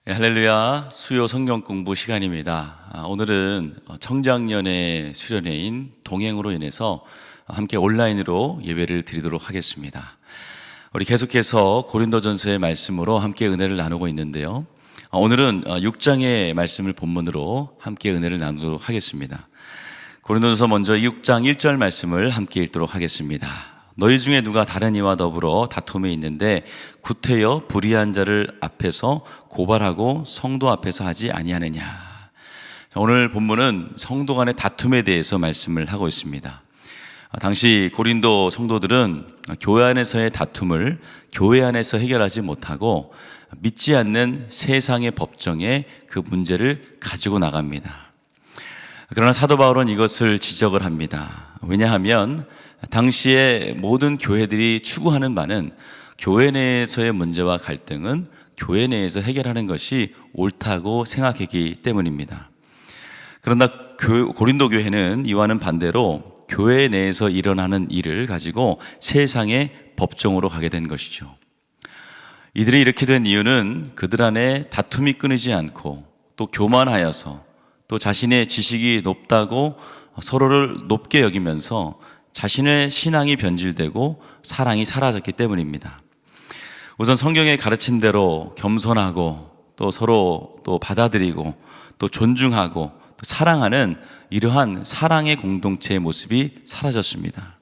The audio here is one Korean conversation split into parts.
네, 할렐루야. 수요 성경 공부 시간입니다. 오늘은 청장년의 수련회인 동행으로 인해서 함께 온라인으로 예배를 드리도록 하겠습니다. 우리 계속해서 고린도전서의 말씀으로 함께 은혜를 나누고 있는데요. 오늘은 6장의 말씀을 본문으로 함께 은혜를 나누도록 하겠습니다. 고린도전서 먼저 6장 1절 말씀을 함께 읽도록 하겠습니다. 너희 중에 누가 다른 이와 더불어 다툼에 있는데 구태여 불의한 자를 앞에서 고발하고 성도 앞에서 하지 아니하느냐. 오늘 본문은 성도 간의 다툼에 대해서 말씀을 하고 있습니다. 당시 고린도 성도들은 교회 안에서의 다툼을 교회 안에서 해결하지 못하고 믿지 않는 세상의 법정에 그 문제를 가지고 나갑니다. 그러나 사도 바울은 이것을 지적을 합니다. 왜냐하면 당시에 모든 교회들이 추구하는 바는 교회 내에서의 문제와 갈등은 교회 내에서 해결하는 것이 옳다고 생각했기 때문입니다. 그러나 고린도 교회는 이와는 반대로 교회 내에서 일어나는 일을 가지고 세상의 법정으로 가게 된 것이죠. 이들이 이렇게 된 이유는 그들 안에 다툼이 끊이지 않고 또 교만하여서 또 자신의 지식이 높다고 서로를 높게 여기면서 자신의 신앙이 변질되고 사랑이 사라졌기 때문입니다. 우선 성경의 가르친 대로 겸손하고 또 서로 또 받아들이고 또 존중하고 또 사랑하는 이러한 사랑의 공동체의 모습이 사라졌습니다.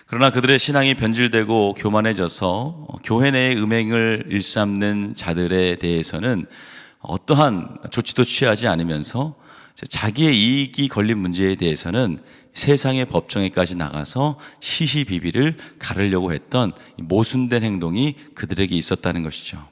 그러나 그들의 신앙이 변질되고 교만해져서 교회 내의 음행을 일삼는 자들에 대해서는 어떠한 조치도 취하지 않으면서 자기의 이익이 걸린 문제에 대해서는 세상의 법정에까지 나가서 시시비비를 가르려고 했던 모순된 행동이 그들에게 있었다는 것이죠.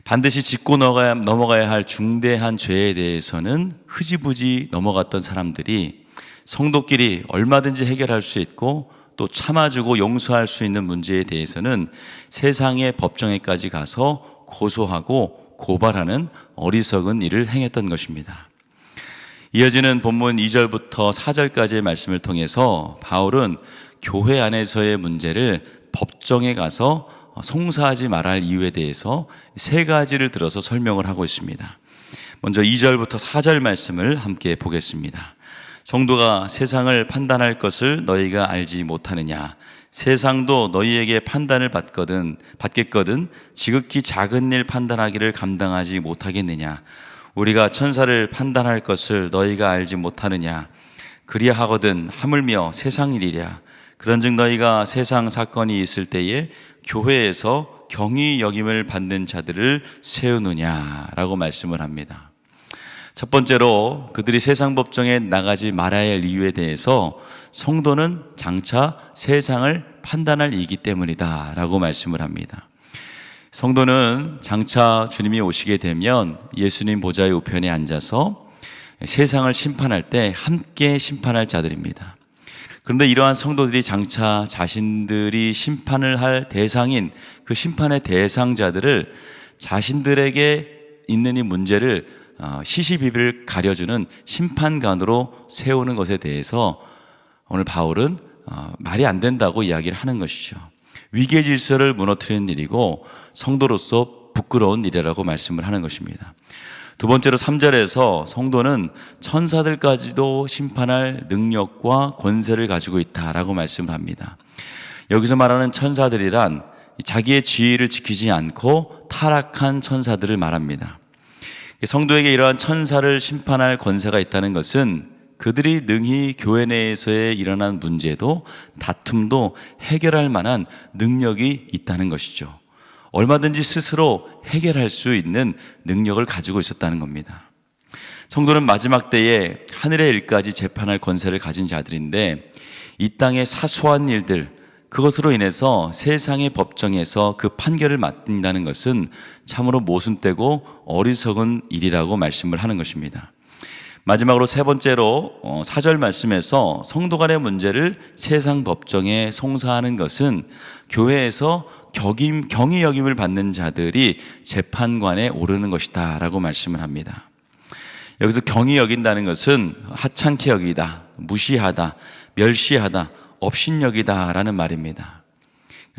반드시 짚고 넘어가야 할 중대한 죄에 대해서는 흐지부지 넘어갔던 사람들이 성도끼리 얼마든지 해결할 수 있고 또 참아주고 용서할 수 있는 문제에 대해서는 세상의 법정에까지 가서 고소하고 고발하는 어리석은 일을 행했던 것입니다. 이어지는 본문 2절부터 4절까지의 말씀을 통해서 바울은 교회 안에서의 문제를 법정에 가서 송사하지 말아야 할 이유에 대해서 세 가지를 들어서 설명을 하고 있습니다. 먼저 2절부터 4절 말씀을 함께 보겠습니다. 성도가 세상을 판단할 것을 너희가 알지 못하느냐. 세상도 너희에게 판단을 받겠거든 지극히 작은 일 판단하기를 감당하지 못하겠느냐. 우리가 천사를 판단할 것을 너희가 알지 못하느냐. 그리하거든 하물며 세상 일이랴. 그런즉 너희가 세상 사건이 있을 때에 교회에서 경히 여김을 받는 자들을 세우느냐라고 말씀을 합니다. 첫 번째로 그들이 세상 법정에 나가지 말아야 할 이유에 대해서 성도는 장차 세상을 판단할 이기 때문이다 라고 말씀을 합니다. 성도는 장차 주님이 오시게 되면 예수님 보좌의 우편에 앉아서 세상을 심판할 때 함께 심판할 자들입니다. 그런데 이러한 성도들이 장차 자신들이 심판을 할 대상인 그 심판의 대상자들을 자신들에게 있는 이 문제를 시시비비를 가려주는 심판관으로 세우는 것에 대해서 오늘 바울은 말이 안 된다고 이야기를 하는 것이죠. 위계 질서를 무너뜨리는 일이고 성도로서 부끄러운 일이라고 말씀을 하는 것입니다. 두 번째로 3절에서 성도는 천사들까지도 심판할 능력과 권세를 가지고 있다라고 말씀을 합니다. 여기서 말하는 천사들이란 자기의 지위를 지키지 않고 타락한 천사들을 말합니다. 성도에게 이러한 천사를 심판할 권세가 있다는 것은 그들이 능히 교회 내에서의 일어난 문제도 다툼도 해결할 만한 능력이 있다는 것이죠. 얼마든지 스스로 해결할 수 있는 능력을 가지고 있었다는 겁니다. 성도는 마지막 때에 하늘의 일까지 재판할 권세를 가진 자들인데 이 땅의 사소한 일들, 그것으로 인해서 세상의 법정에서 그 판결을 맡는다는 것은 참으로 모순되고 어리석은 일이라고 말씀을 하는 것입니다. 마지막으로 세 번째로 4절 말씀에서 성도 간의 문제를 세상 법정에 송사하는 것은 교회에서 경히 여김을 받는 자들이 재판관에 오르는 것이다 라고 말씀을 합니다. 여기서 경히 여긴다는 것은 하찮게 여기다, 무시하다, 멸시하다, 업신여기다 라는 말입니다.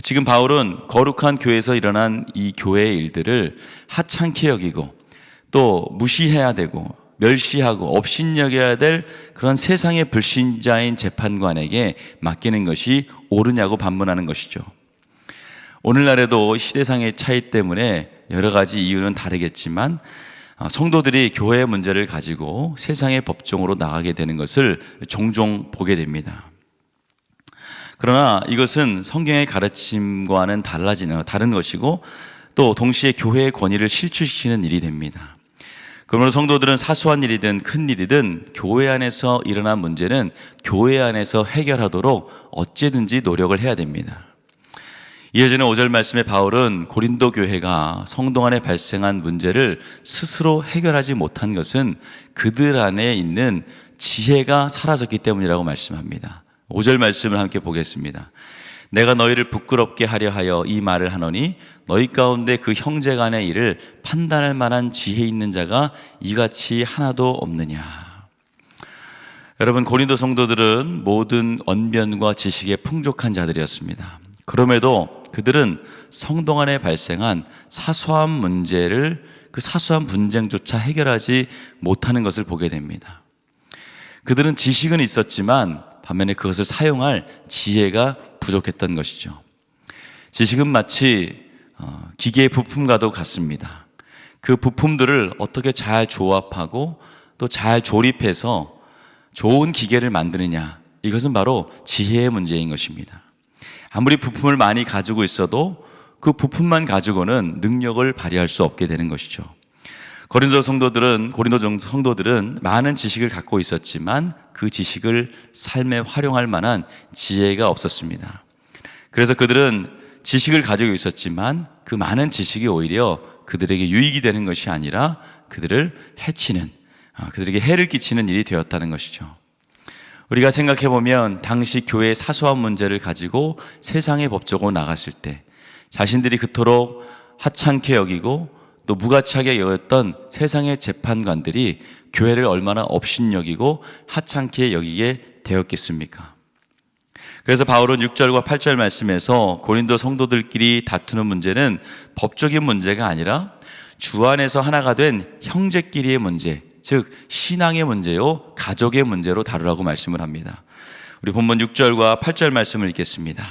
지금 바울은 거룩한 교회에서 일어난 이 교회의 일들을 하찮게 여기고 또 무시해야 되고 멸시하고 업신여겨야 될 그런 세상의 불신자인 재판관에게 맡기는 것이 옳으냐고 반문하는 것이죠. 오늘날에도 시대상의 차이 때문에 여러 가지 이유는 다르겠지만 성도들이 교회의 문제를 가지고 세상의 법정으로 나가게 되는 것을 종종 보게 됩니다. 그러나 이것은 성경의 가르침과는 다른 것이고 또 동시에 교회의 권위를 실추시키는 일이 됩니다. 그러므로 성도들은 사소한 일이든 큰 일이든 교회 안에서 일어난 문제는 교회 안에서 해결하도록 어찌든지 노력을 해야 됩니다. 이어지는 5절 말씀에 바울은 고린도 교회가 성도 안에 발생한 문제를 스스로 해결하지 못한 것은 그들 안에 있는 지혜가 사라졌기 때문이라고 말씀합니다. 5절 말씀을 함께 보겠습니다. 내가 너희를 부끄럽게 하려 하여 이 말을 하노니 너희 가운데 그 형제 간의 일을 판단할 만한 지혜 있는 자가 이같이 하나도 없느냐. 여러분, 고린도 성도들은 모든 언변과 지식에 풍족한 자들이었습니다. 그럼에도 그들은 성도 안에 발생한 사소한 문제를 그 사소한 분쟁조차 해결하지 못하는 것을 보게 됩니다. 그들은 지식은 있었지만 반면에 그것을 사용할 지혜가 부족했던 것이죠. 지식은 마치 기계의 부품과도 같습니다. 그 부품들을 어떻게 잘 조합하고 또 잘 조립해서 좋은 기계를 만드느냐, 이것은 바로 지혜의 문제인 것입니다. 아무리 부품을 많이 가지고 있어도 그 부품만 가지고는 능력을 발휘할 수 없게 되는 것이죠. 고린도 성도들은 많은 지식을 갖고 있었지만 그 지식을 삶에 활용할 만한 지혜가 없었습니다. 그래서 그들은 지식을 가지고 있었지만 그 많은 지식이 오히려 그들에게 유익이 되는 것이 아니라 그들을 해치는, 그들에게 해를 끼치는 일이 되었다는 것이죠. 우리가 생각해보면 당시 교회의 사소한 문제를 가지고 세상의 법적으로 나갔을 때 자신들이 그토록 하찮게 여기고 또 무가치하게 여겼던 세상의 재판관들이 교회를 얼마나 업신여기고 하찮게 여기게 되었겠습니까? 그래서 바울은 6절과 8절 말씀에서 고린도 성도들끼리 다투는 문제는 법적인 문제가 아니라 주 안에서 하나가 된 형제끼리의 문제, 즉 신앙의 문제요 가족의 문제로 다루라고 말씀을 합니다. 우리 본문 6절과 8절 말씀을 읽겠습니다.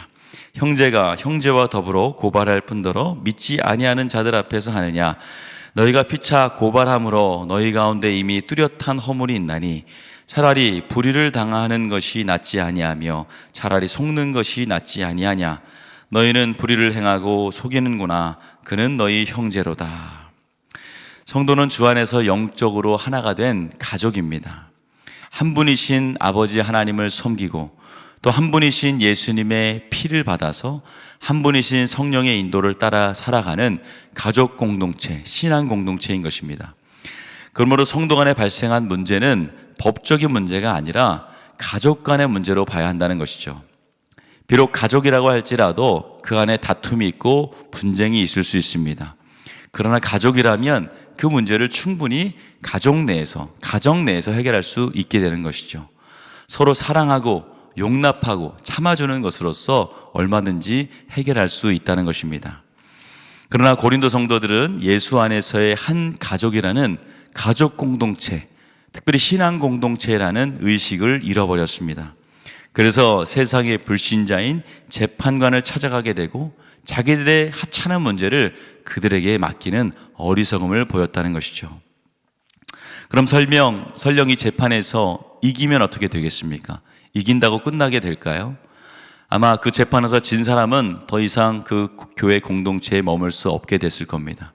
형제가 형제와 더불어 고발할 뿐더러 믿지 아니하는 자들 앞에서 하느냐. 너희가 피차 고발함으로 너희 가운데 이미 뚜렷한 허물이 있나니 차라리 불의를 당하는 것이 낫지 아니하며 차라리 속는 것이 낫지 아니하냐. 너희는 불의를 행하고 속이는구나. 그는 너희 형제로다. 성도는 주 안에서 영적으로 하나가 된 가족입니다. 한 분이신 아버지 하나님을 섬기고 또 한 분이신 예수님의 피를 받아서 한 분이신 성령의 인도를 따라 살아가는 가족 공동체, 신앙 공동체인 것입니다. 그러므로 성도 간에 발생한 문제는 법적인 문제가 아니라 가족 간의 문제로 봐야 한다는 것이죠. 비록 가족이라고 할지라도 그 안에 다툼이 있고 분쟁이 있을 수 있습니다. 그러나 가족이라면 그 문제를 충분히 가정 내에서 해결할 수 있게 되는 것이죠. 서로 사랑하고 용납하고 참아주는 것으로서 얼마든지 해결할 수 있다는 것입니다. 그러나 고린도 성도들은 예수 안에서의 한 가족이라는 가족 공동체, 특별히 신앙 공동체라는 의식을 잃어버렸습니다. 그래서 세상의 불신자인 재판관을 찾아가게 되고 자기들의 하찮은 문제를 그들에게 맡기는 어리석음을 보였다는 것이죠. 그럼 설령 이 재판에서 이기면 어떻게 되겠습니까? 이긴다고 끝나게 될까요? 아마 그 재판에서 진 사람은 더 이상 그 교회 공동체에 머물 수 없게 됐을 겁니다.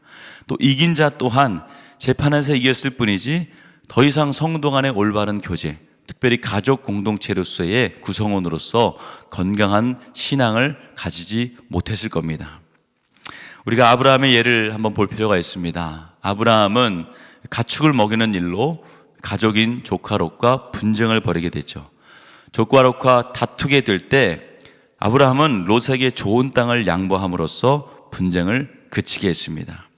또 이긴 자 또한 재판에서 이겼을 뿐이지 더 이상 성도 간의 올바른 교제, 특별히 가족 공동체로서의 구성원으로서 건강한 신앙을 가지지 못했을 겁니다. 우리가 아브라함의 예를 한번 볼 필요가 있습니다. 아브라함은 가축을 먹이는 일로 가족인 조카 롯과 분쟁을 벌이게 되죠. 조카 롯과 다투게 될 때 아브라함은 롯에게 좋은 땅을 양보함으로써 분쟁을 그치게 했습니다.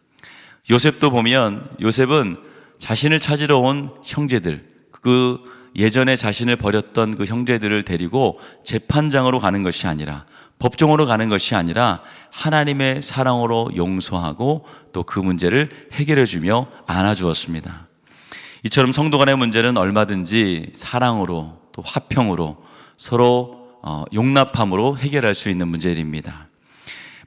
요셉도 보면 요셉은 자신을 찾으러 온 형제들, 그 예전에 자신을 버렸던 그 형제들을 데리고 재판장으로 가는 것이 아니라 법정으로 가는 것이 아니라 하나님의 사랑으로 용서하고 또 그 문제를 해결해 주며 안아주었습니다. 이처럼 성도 간의 문제는 얼마든지 사랑으로 또 화평으로 서로 용납함으로 해결할 수 있는 문제입니다.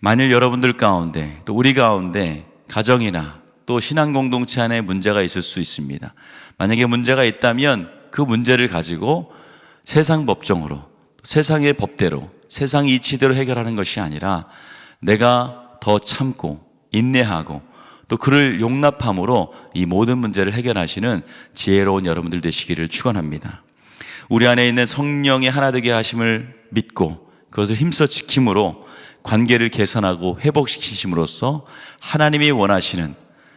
만일 여러분들 가운데 또 우리 가운데 가정이나 또 신앙 공동체 안에 문제가 있을 수 있습니다. 만약에 문제가 있다면 그 문제를 가지고 세상 법정으로, 세상의 법대로, 세상 이치대로 해결하는 것이 아니라 내가 더 참고 인내하고 또 그를 용납함으로 이 모든 문제를 해결하시는 지혜로운 여러분들 되시기를 축원합니다. 우리 안에 있는 성령의 하나 되게 하심을 믿고 그것을 힘써 지킴으로 관계를 개선하고 회복시키심으로써 하나님이 원하시는,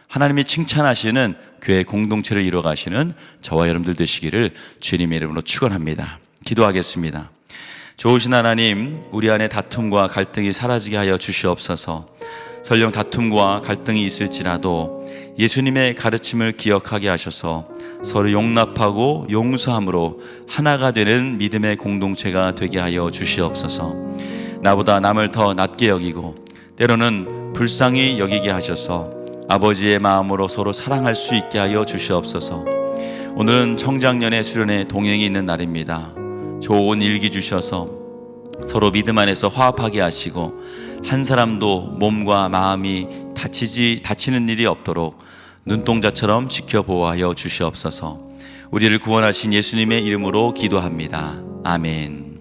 하나님이 칭찬하시는 교회 공동체를 이루어가시는 저와 여러분들 되시기를 주님의 이름으로 축원합니다. 기도하겠습니다. 좋으신 하나님, 우리 안에 다툼과 갈등이 사라지게 하여 주시옵소서. 설령 다툼과 갈등이 있을지라도 예수님의 가르침을 기억하게 하셔서 서로 용납하고 용서함으로 하나가 되는 믿음의 공동체가 되게 하여 주시옵소서. 나보다 남을 더 낮게 여기고 때로는 불쌍히 여기게 하셔서 아버지의 마음으로 서로 사랑할 수 있게 하여 주시옵소서. 오늘은 청장년의 수련회 동행이 있는 날입니다. 좋은 일기 주셔서 서로 믿음 안에서 화합하게 하시고 한 사람도 몸과 마음이 다치는 일이 없도록 눈동자처럼 지켜보호하여 주시옵소서. 우리를 구원하신 예수님의 이름으로 기도합니다. 아멘.